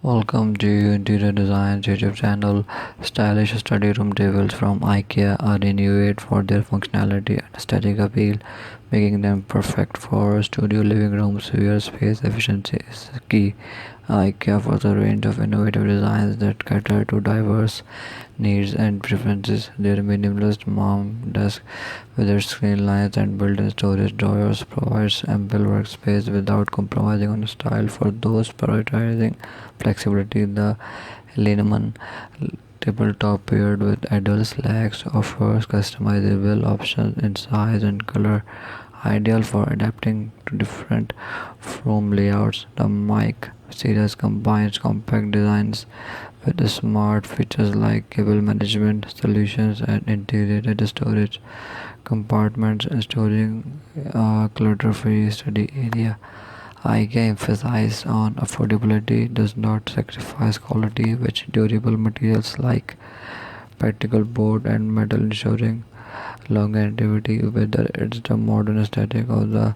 Welcome to Interior Design YouTube channel. Stylish study room tables from IKEA are renewed for their functionality and aesthetic appeal, making them perfect for studio living rooms where space efficiency is key. IKEA offers a range of innovative designs that cater to diverse needs and preferences. Their minimalist mom desk with its screen lines and built-in storage drawers provides ample workspace without compromising on style. For those prioritizing flexibility, the Lineman tabletop paired with adult slacks offers customizable options in size and color, ideal for adapting to different room layouts. The mic series combines compact designs with the smart features like cable management solutions and integrated storage compartments, storing a clutter-free study area. IKEA emphasizes on affordability, does not sacrifice quality, with durable materials like particle board and metal ensuring longevity, whether it's the modern aesthetic of the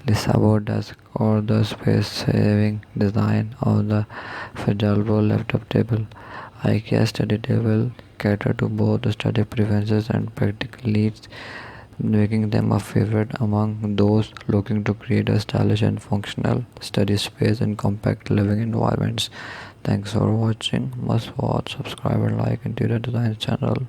Lisabo desk or the space-saving design of the fragile laptop table. IKEA study table cater to both aesthetic preferences and practical needs, making them a favorite among those looking to create a stylish and functional study space in compact living environments. Thanks for watching. Must watch, subscribe, and like Interior Design channel.